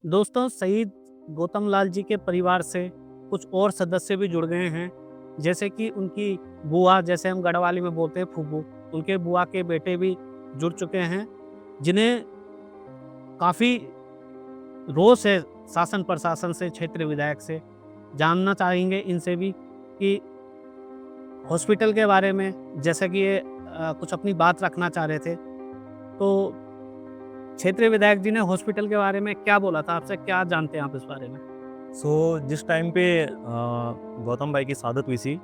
दोस्तों, शहीद गौतम लाल जी के परिवार से कुछ और सदस्य भी जुड़ गए हैं, जैसे कि उनकी बुआ, जैसे हम गढ़वाली में बोलते हैं फूफू, उनके बुआ के बेटे भी जुड़ चुके हैं, जिन्हें काफ़ी रोष है शासन प्रशासन से, क्षेत्रीय विधायक से। जानना चाहेंगे इनसे भी कि हॉस्पिटल के बारे में, जैसा कि ये कुछ अपनी बात रखना चाह रहे थे, तो क्षेत्रीय विधायक जी ने हॉस्पिटल के बारे में क्या बोला था आपसे? क्या जानते हैं आप इस बारे में? जिस टाइम पे गौतम भाई की शहादत हुई थी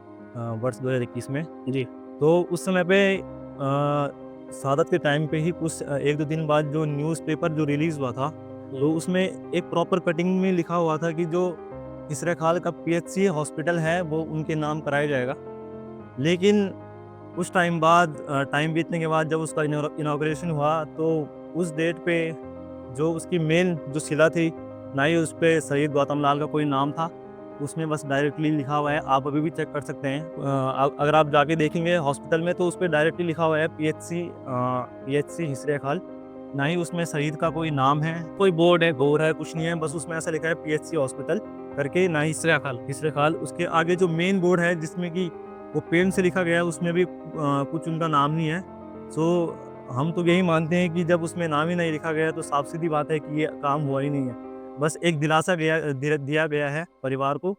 वर्ष 2021 में, जी। तो उस समय पे शहादत के टाइम पे ही कुछ 1-2 दिन बाद जो न्यूज़पेपर जो रिलीज़ हुआ था, हुँ। तो उसमें एक प्रॉपर कटिंग में लिखा हुआ था कि जो इसरा खाल का पीएचसी हॉस्पिटल है, वो उनके नाम कराया जाएगा। लेकिन कुछ टाइम बाद टाइम बीतने के बाद जब उसका इनॉग्रेशन हुआ, तो उस डेट पे जो उसकी मेन जो शिला थी, ना ही उस पे शहीद गौतम लाल का कोई नाम था। उसमें बस डायरेक्टली लिखा हुआ है, आप अभी भी चेक कर सकते हैं। अगर आप जाके देखेंगे हॉस्पिटल में, तो उस पे डायरेक्टली लिखा हुआ है पीएचसी हिसरे खाल। ना ही उसमें शहीद का कोई नाम है, कोई बोर्ड है, कुछ नहीं है। बस उसमें ऐसा लिखा है पीएचसी हॉस्पिटल करके, ना ही इसरा खाल। हिसरे खाल। उसके आगे जो मेन बोर्ड है जिसमें कि वो पेन से लिखा गया है, उसमें भी कुछ उनका नाम नहीं है। सो हम तो यही मानते हैं कि जब उसमें नाम ही नहीं लिखा गया है, तो साफ-सीधी बात है कि ये काम हुआ ही नहीं है। बस एक दिलासा दिया गया है परिवार को।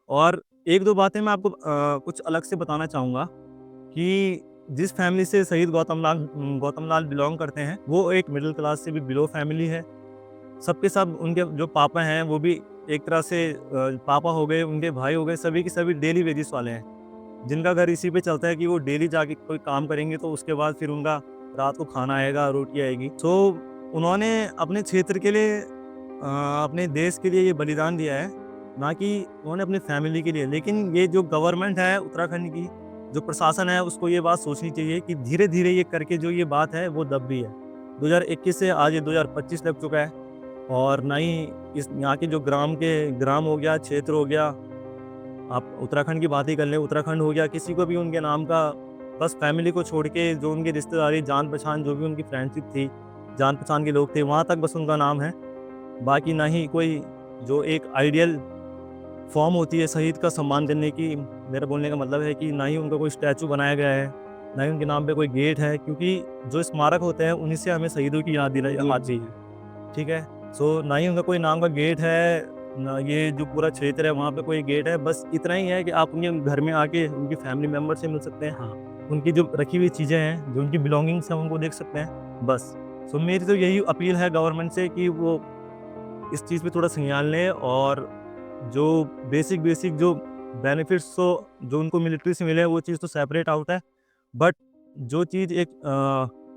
और 1-2 बातें मैं आपको कुछ अलग से बताना चाहूँगा कि जिस फैमिली से शहीद गौतम लाल बिलॉन्ग करते हैं, वो एक मिडल क्लास से भी बिलो फैमिली है। सबके सब उनके जो पापा हैं, वो भी एक तरह से पापा हो गए, उनके भाई हो गए, सभी के सभी डेली वेजेस वाले हैं। जिनका घर इसी पे चलता है कि वो डेली जाके कोई काम करेंगे, तो उसके बाद फिर उनका रात को खाना आएगा, रोटी आएगी। उन्होंने अपने क्षेत्र के लिए अपने देश के लिए ये बलिदान दिया है, ना कि उन्होंने अपनी फैमिली के लिए। लेकिन ये जो गवर्नमेंट है उत्तराखंड की, जो प्रशासन है, उसको ये बात सोचनी चाहिए कि धीरे-धीरे ये करके जो ये बात है वो दब भी है। 2021 से आज ये 2025 लग चुका है, और ना ही इस यहाँ के जो ग्राम हो गया, क्षेत्र हो गया, आप उत्तराखंड की बात ही कर लें, उत्तराखंड हो गया, किसी को भी उनके नाम का, बस फैमिली को छोड़ के जो उनकी रिश्तेदारी, जान-पहचान, जो भी उनकी फ्रेंडशिप थी, जान-पहचान के लोग थे, वहाँ तक बस उनका नाम है। बाकी ना ही कोई जो एक आइडियल फ़ॉर्म होती है शहीद का सम्मान करने की, मेरा बोलने का मतलब है कि ना ही उनका कोई स्टैचू बनाया गया है, ना ही उनके नाम पे कोई गेट है, क्योंकि जो स्मारक होते हैं, उन्हीं से हमें शहीदों की याद दिलाई जी, आती जी। है। ठीक है? ना ही उनका कोई नाम का गेट है, ना ये जो पूरा क्षेत्र है वहाँ पे कोई गेट है। बस इतना ही है कि आप उनके घर में आके उनकी फैमिली मेंबर से मिल सकते हैं। हाँ। उनकी जो रखी हुई चीज़ें हैं, जो उनकी बिलॉन्गिंग्स हैं, उनको देख सकते हैं, बस। मेरी तो यही अपील है गवर्नमेंट से कि वो इस चीज़ पे थोड़ा संज्ञान लें, और जो बेसिक जो बेनिफिट्स तो जो उनको मिलिट्री से मिले हैं, वो चीज़ तो सेपरेट आउट है। बट जो चीज़ एक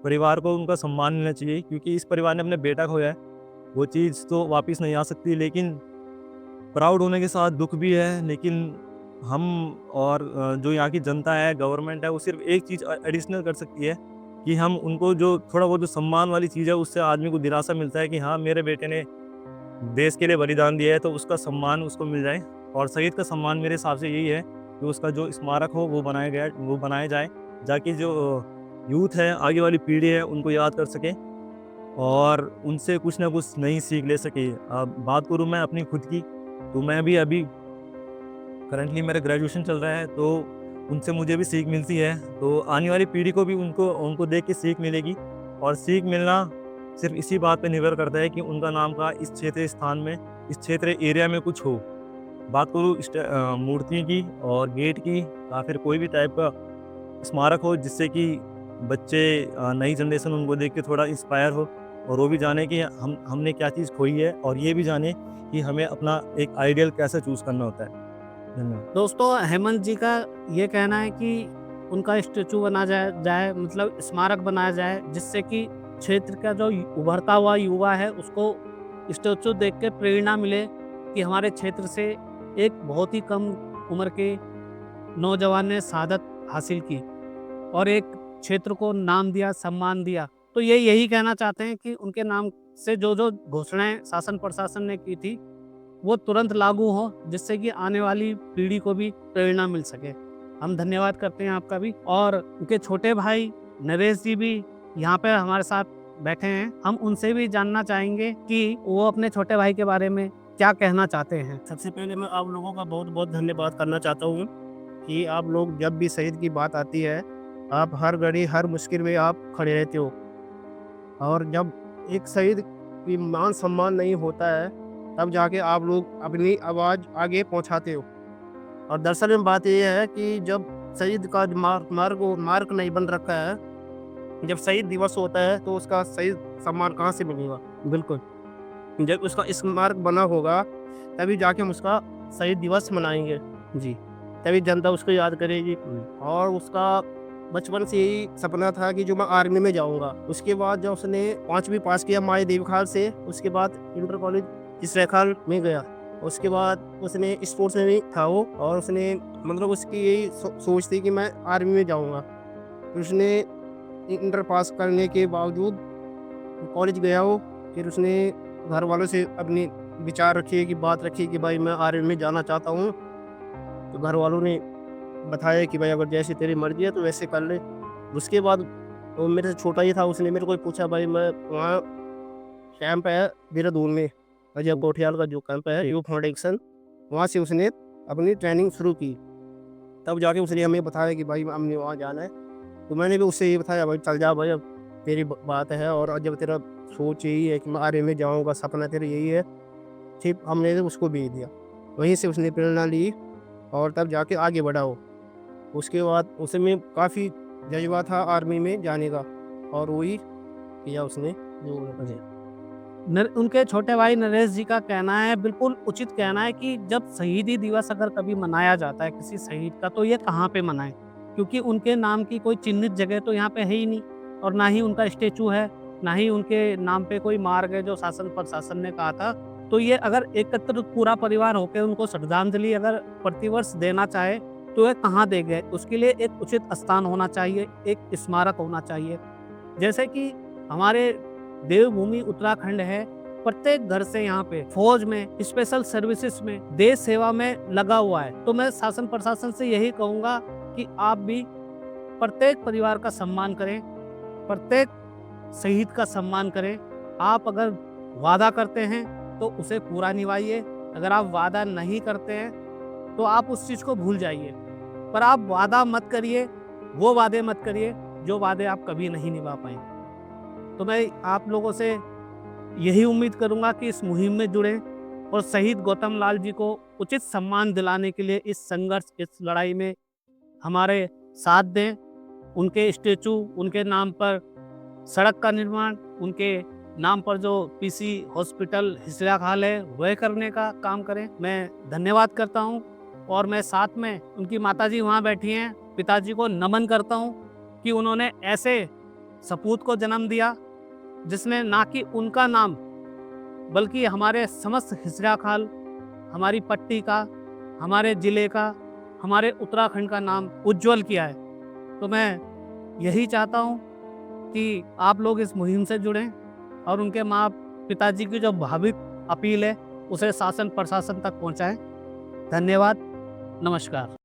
परिवार को उनका सम्मान मिलना चाहिए, क्योंकि इस परिवार ने अपने बेटा खोया है, वो चीज़ तो वापस नहीं आ सकती। लेकिन प्राउड होने के साथ दुःख भी है। लेकिन हम और जो यहाँ की जनता है, गवर्नमेंट है, वो सिर्फ़ एक चीज़ एडिशनल कर सकती है कि हम उनको जो थोड़ा बहुत जो सम्मान वाली चीज़ है, उससे आदमी को दिलासा मिलता है कि हाँ, मेरे बेटे ने देश के लिए बलिदान दिया है, तो उसका सम्मान उसको मिल जाए। और शहीद का सम्मान मेरे हिसाब से यही है कि उसका जो स्मारक हो वो बनाया जाए, ताकि जो यूथ है, आगे वाली पीढ़ी है, उनको याद कर सके और उनसे कुछ ना कुछ नई सीख ले सके। अब बात करूँ मैं अपनी खुद की, तो मैं भी अभी करंटली मेरा ग्रेजुएशन चल रहा है, तो उनसे मुझे भी सीख मिलती है। तो आने वाली पीढ़ी को भी उनको उनको देख के सीख मिलेगी, और सीख मिलना सिर्फ़ इसी बात पे निर्भर करता है कि उनका नाम का इस क्षेत्रीय स्थान में, इस क्षेत्रीय एरिया में कुछ हो। बात करूँ मूर्ति की और गेट की, या फिर कोई भी टाइप का स्मारक हो, जिससे कि बच्चे नई जनरेशन उनको देख के थोड़ा इंस्पायर हो, और वो भी जाने कि हमने क्या चीज़ खोई है, और ये भी जाने कि हमें अपना एक आइडियल कैसे चूज़ करना होता है। धन्यवाद। दोस्तों, हेमंत जी का ये कहना है कि उनका स्टैचू बना जाए जाए मतलब स्मारक बनाया जाए, जिससे कि क्षेत्र का जो उभरता हुआ युवा है, उसको स्टैचू देख के प्रेरणा मिले कि हमारे क्षेत्र से एक बहुत ही कम उम्र के नौजवान ने शहादत हासिल की और एक क्षेत्र को नाम दिया, सम्मान दिया। तो ये यही कहना चाहते हैं कि उनके नाम से जो-जो घोषणाएँ शासन प्रशासन ने की थी, वो तुरंत लागू हो, जिससे कि आने वाली पीढ़ी को भी प्रेरणा मिल सके। हम धन्यवाद करते हैं आपका भी, और उनके छोटे भाई नरेश जी भी यहाँ पे हमारे साथ बैठे हैं, हम उनसे भी जानना चाहेंगे कि वो अपने छोटे भाई के बारे में क्या कहना चाहते हैं। सबसे पहले मैं आप लोगों का बहुत-बहुत धन्यवाद करना चाहता हूँ कि आप लोग जब भी शहीद की बात आती है, आप हर घड़ी, हर मुश्किल में आप खड़े रहते हो। और जब एक शहीद की मान-सम्मान नहीं होता है, तब जाके आप लोग अपनी आवाज़ आगे पहुँचाते हो। और दरअसल में बात ये है कि जब शहीद का मार्ग नहीं बन रखा है, जब शहीद दिवस होता है, तो उसका सही सम्मान कहाँ से मिलेगा? बिल्कुल। जब उसका स्मारक बना होगा, तभी जाके हम उसका शहीद दिवस मनाएँगे। जी, तभी जनता उसको याद करेगी। और उसका बचपन से यही सपना था कि जो मैं आर्मी में जाऊँगा। उसके बाद जब उसने 5वीं पास किया माई देवखाल से, उसके बाद इंटर कॉलेज इसरेखाल में गया। उसके बाद उसने स्पोर्ट्स में भी था वो, और उसने मतलब उसकी यही सोच थी कि मैं आर्मी में जाऊँगा। फिर उसने इंटर पास करने के बावजूद कॉलेज गया वो, फिर उसने घर वालों से अपनी विचार रखी कि बात रखी कि भाई मैं आर्मी में जाना चाहता हूँ। तो घर वालों ने बताया कि भाई अगर जैसी तेरी मर्जी है तो वैसे कर ले। उसके बाद वो मेरे से छोटा ही था, उसने मेरे को पूछा भाई मैं वहाँ कैंप है देहरादून में, अजय कोठियाल का जो कैंप है यू फाउंडेशन, वहाँ से उसने अपनी ट्रेनिंग शुरू की। तब जाके उसने हमें बताया कि भाई हमने वहाँ जाना है। तो मैंने भी उससे ये बताया भाई चल जा भाई, अब तेरी बात है, और जब तेरा सोच यही है कि मैं आर्मी में जाऊँगा, सपना तेरा यही है, ठीक हमने तो उसको भेज दिया। वहीं से उसने प्रेरणा ली और तब जाके आगे बढ़ा वो। उसके बाद उसमें काफ़ी जज़्बा था आर्मी में जाने का, और वही किया उसने जो मुझे। उनके छोटे भाई नरेश जी का कहना है, बिल्कुल उचित कहना है कि जब शहीदी दिवस अगर कभी मनाया जाता है किसी शहीद का, तो ये कहाँ पे मनाएं, क्योंकि उनके नाम की कोई चिन्हित जगह तो यहाँ पे है ही नहीं, और ना ही उनका स्टेचू है, ना ही उनके नाम पे कोई मार्ग है जो शासन प्रशासन ने कहा था। तो ये अगर एकत्र पूरा परिवार होकर उनको श्रद्धांजलि अगर प्रतिवर्ष देना चाहे, तो ये कहाँ देंगे? उसके लिए एक उचित स्थान होना चाहिए, एक स्मारक होना चाहिए। जैसे कि हमारे देवभूमि उत्तराखंड है, प्रत्येक घर से यहाँ पे फौज में, स्पेशल सर्विसेज में, देश सेवा में लगा हुआ है। तो मैं शासन प्रशासन से यही कहूँगा कि आप भी प्रत्येक परिवार का सम्मान करें, प्रत्येक शहीद का सम्मान करें। आप अगर वादा करते हैं तो उसे पूरा निभाइए, अगर आप वादा नहीं करते हैं तो आप उस चीज़ को भूल जाइए। पर आप वादा मत करिए, वो वादे मत करिए जो वादे आप कभी नहीं निभा पाएंगे। तो मैं आप लोगों से यही उम्मीद करूंगा कि इस मुहिम में जुड़ें और शहीद गौतम लाल जी को उचित सम्मान दिलाने के लिए इस संघर्ष, इस लड़ाई में हमारे साथ दें। उनके स्टेचू, उनके नाम पर सड़क का निर्माण, उनके नाम पर जो पीसी हॉस्पिटल हिजराखाल है वह करने का काम करें। मैं धन्यवाद करता हूं, और मैं साथ में उनकी माताजी वहां बैठी हैं, पिताजी को नमन करता हूं कि उन्होंने ऐसे सपूत को जन्म दिया जिसने ना कि उनका नाम बल्कि हमारे समस्त हिजराखाल, हमारी पट्टी का, हमारे ज़िले का, हमारे उत्तराखंड का नाम उज्जवल किया है। तो मैं यही चाहता हूँ कि आप लोग इस मुहिम से जुड़ें और उनके माँ पिताजी की जो भावुक अपील है उसे शासन प्रशासन तक पहुँचाएँ। धन्यवाद, नमस्कार।